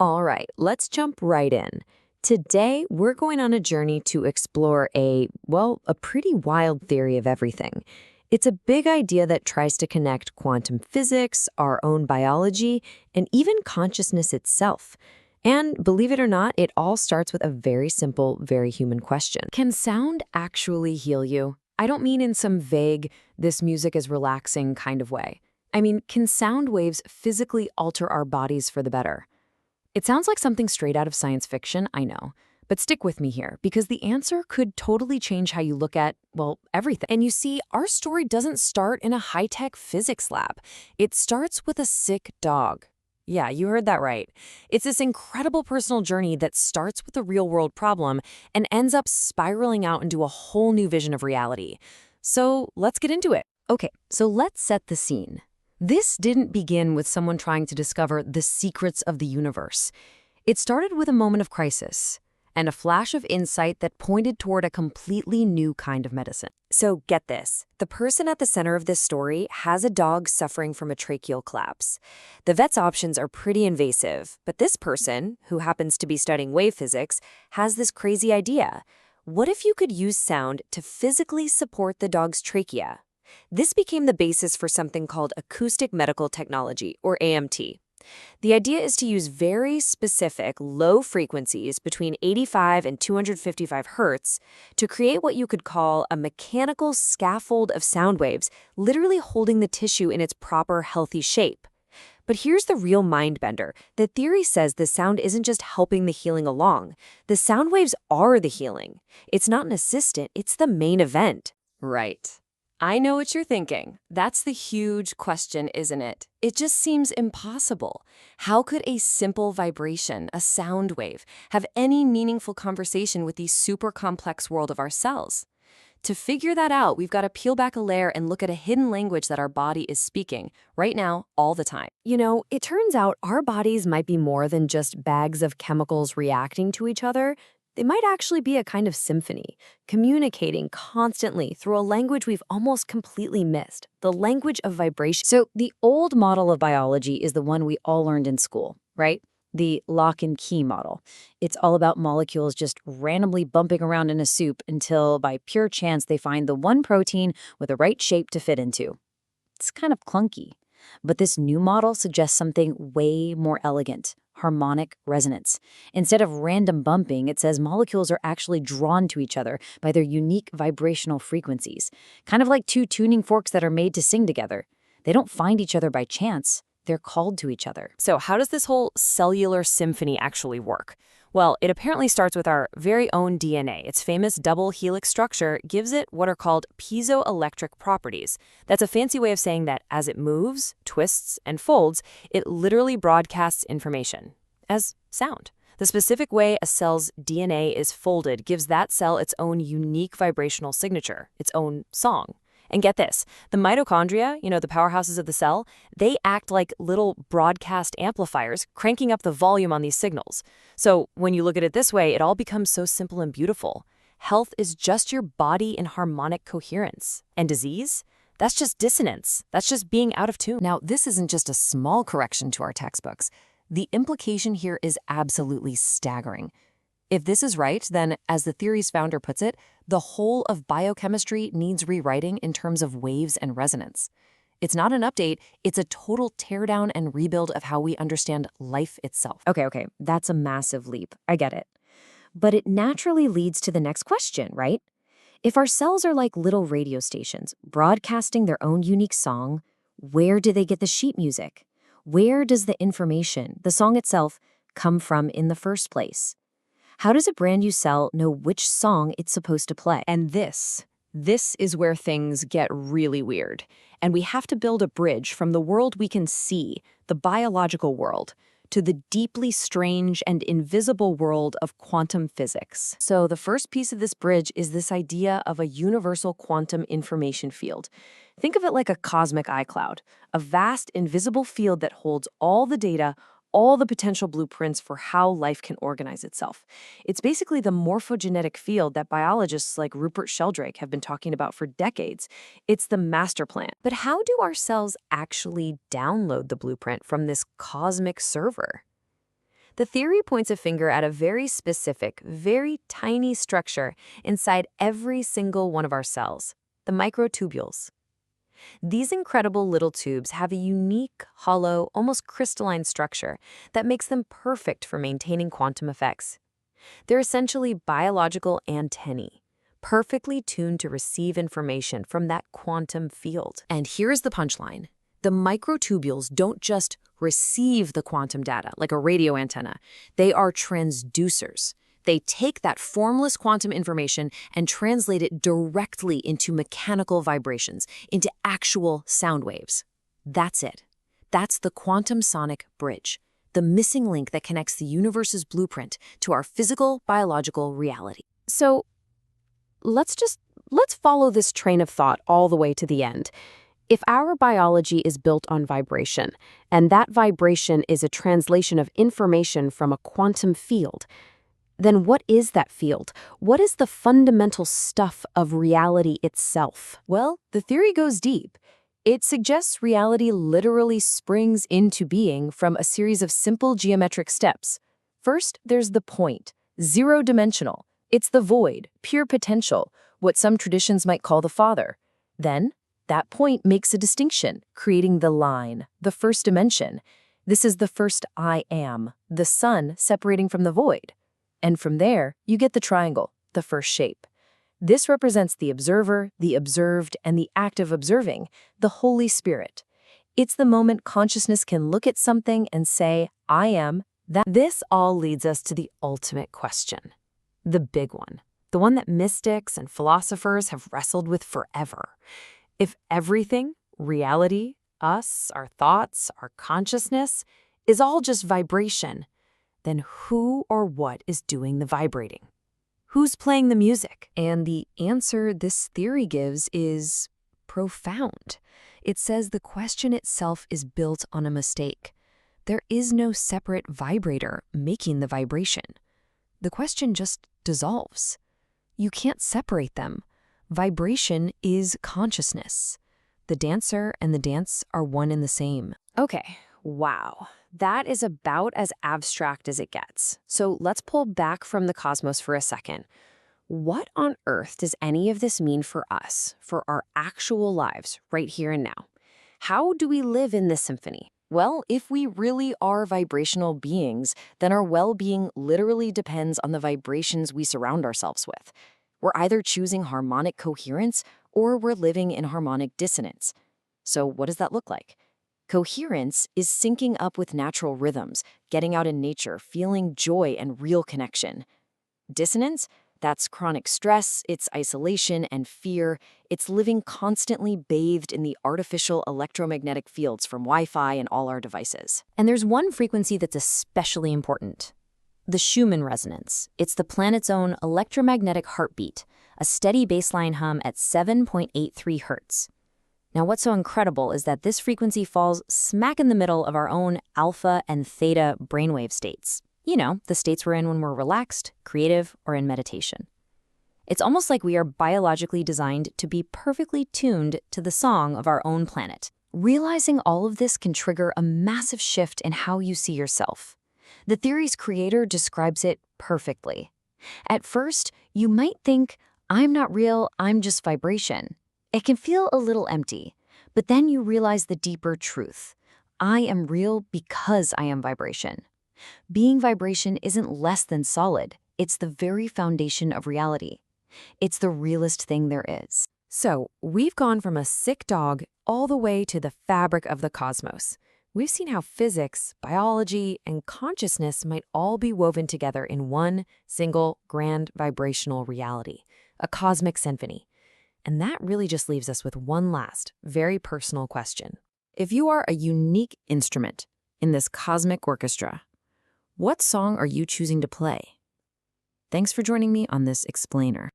All right, let's jump right in. Today, we're going on a journey to explore a pretty wild theory of everything. It's a big idea that tries to connect quantum physics, our own biology, and even consciousness itself. And believe it or not, it all starts with a very simple, very human question. Can sound actually heal you? I don't mean in some vague, this music is relaxing kind of way. I mean, can sound waves physically alter our bodies for the better? It sounds like something straight out of science fiction, I know. But stick with me here, because the answer could totally change how you look at, well, everything. And you see, our story doesn't start in a high-tech physics lab. It starts with a sick dog. Yeah, you heard that right. It's this incredible personal journey that starts with a real-world problem and ends up spiraling out into a whole new vision of reality. So let's get into it. Okay, so let's set the scene. This didn't begin with someone trying to discover the secrets of the universe. It started with a moment of crisis and a flash of insight that pointed toward a completely new kind of medicine. So get this. The person at the center of this story has a dog suffering from a tracheal collapse. The vet's options are pretty invasive, but this person, who happens to be studying wave physics, has this crazy idea. What if you could use sound to physically support the dog's trachea? This became the basis for something called acoustic medical technology, or AMT. The idea is to use very specific low frequencies between 85 and 255 hertz to create what you could call a mechanical scaffold of sound waves, literally holding the tissue in its proper healthy shape. But here's the real mind bender. The theory says the sound isn't just helping the healing along. The sound waves are the healing. It's not an assistant, it's the main event. Right. I know what you're thinking. That's the huge question, isn't it? It just seems impossible. How could a simple vibration, a sound wave, have any meaningful conversation with the super complex world of our cells? To figure that out, we've got to peel back a layer and look at a hidden language that our body is speaking, right now, all the time. You know, it turns out our bodies might be more than just bags of chemicals reacting to each other. They might actually be a kind of symphony, communicating constantly through a language we've almost completely missed, the language of vibration. So the old model of biology is the one we all learned in school, right? The lock and key model. It's all about molecules just randomly bumping around in a soup until, by pure chance, they find the one protein with the right shape to fit into. It's kind of clunky. But this new model suggests something way more elegant: harmonic resonance. Instead of random bumping, it says molecules are actually drawn to each other by their unique vibrational frequencies, kind of like two tuning forks that are made to sing together. They don't find each other by chance. They're called to each other. So how does this whole cellular symphony actually work? Well, it apparently starts with our very own DNA. Its famous double helix structure gives it what are called piezoelectric properties. That's a fancy way of saying that as it moves, twists, and folds, it literally broadcasts information as sound. The specific way a cell's DNA is folded gives that cell its own unique vibrational signature, its own song. And get this, the mitochondria, the powerhouses of the cell, they act like little broadcast amplifiers, cranking up the volume on these signals. So when you look at it this way, it all becomes so simple and beautiful. Health is just your body in harmonic coherence. And disease? That's just dissonance. That's just being out of tune. Now, this isn't just a small correction to our textbooks. The implication here is absolutely staggering. If this is right, then, as the theory's founder puts it, the whole of biochemistry needs rewriting in terms of waves and resonance. It's not an update, it's a total teardown and rebuild of how we understand life itself. Okay, that's a massive leap. I get it. But it naturally leads to the next question, right? If our cells are like little radio stations, broadcasting their own unique song, where do they get the sheet music? Where does the information, the song itself, come from in the first place? How does a brand new cell know which song it's supposed to play? And this is where things get really weird. And we have to build a bridge from the world we can see, the biological world, to the deeply strange and invisible world of quantum physics. So the first piece of this bridge is this idea of a universal quantum information field. Think of it like a cosmic iCloud, a vast invisible field that holds all the data, all the potential blueprints for how life can organize itself. It's basically the morphogenetic field that biologists like Rupert Sheldrake have been talking about for decades. It's the master plan. But how do our cells actually download the blueprint from this cosmic server? The theory points a finger at a very specific, very tiny structure inside every single one of our cells, the microtubules. These incredible little tubes have a unique, hollow, almost crystalline structure that makes them perfect for maintaining quantum effects. They're essentially biological antennae, perfectly tuned to receive information from that quantum field. And here's the punchline. The microtubules don't just receive the quantum data like a radio antenna. They are transducers. They take that formless quantum information and translate it directly into mechanical vibrations, into actual sound waves. That's it. That's the quantum sonic bridge, the missing link that connects the universe's blueprint to our physical, biological reality. So let's follow this train of thought all the way to the end. If our biology is built on vibration, and that vibration is a translation of information from a quantum field, then what is that field? What is the fundamental stuff of reality itself? Well, the theory goes deep. It suggests reality literally springs into being from a series of simple geometric steps. First, there's the point, zero-dimensional. It's the void, pure potential, what some traditions might call the father. Then, that point makes a distinction, creating the line, the first dimension. This is the first I am, the sun separating from the void. And from there, you get the triangle, the first shape. This represents the observer, the observed, and the act of observing, the Holy Spirit. It's the moment consciousness can look at something and say, I am that. This all leads us to the ultimate question, the big one, the one that mystics and philosophers have wrestled with forever. If everything, reality, us, our thoughts, our consciousness, is all just vibration, then who or what is doing the vibrating? Who's playing the music? And the answer this theory gives is profound. It says the question itself is built on a mistake. There is no separate vibrator making the vibration. The question just dissolves. You can't separate them. Vibration is consciousness. The dancer and the dance are one and the same. Okay, wow. That is about as abstract as it gets. So let's pull back from the cosmos for a second. What on earth does any of this mean for us, for our actual lives, right here and now? How do we live in this symphony? Well, if we really are vibrational beings, then our well-being literally depends on the vibrations we surround ourselves with. We're either choosing harmonic coherence or we're living in harmonic dissonance. So what does that look like? Coherence is syncing up with natural rhythms, getting out in nature, feeling joy and real connection. Dissonance? That's chronic stress, it's isolation and fear. It's living constantly bathed in the artificial electromagnetic fields from Wi-Fi and all our devices. And there's one frequency that's especially important. The Schumann resonance. It's the planet's own electromagnetic heartbeat, a steady baseline hum at 7.83 hertz. Now, what's so incredible is that this frequency falls smack in the middle of our own alpha and theta brainwave states. You know, the states we're in when we're relaxed, creative, or in meditation. It's almost like we are biologically designed to be perfectly tuned to the song of our own planet. Realizing all of this can trigger a massive shift in how you see yourself. The theory's creator describes it perfectly. At first, you might think, I'm not real, I'm just vibration. It can feel a little empty, but then you realize the deeper truth. I am real because I am vibration. Being vibration isn't less than solid. It's the very foundation of reality. It's the realest thing there is. So, we've gone from a sick dog all the way to the fabric of the cosmos. We've seen how physics, biology, and consciousness might all be woven together in one single grand vibrational reality, a cosmic symphony. And that really just leaves us with one last, very personal question. If you are a unique instrument in this cosmic orchestra, what song are you choosing to play? Thanks for joining me on this explainer.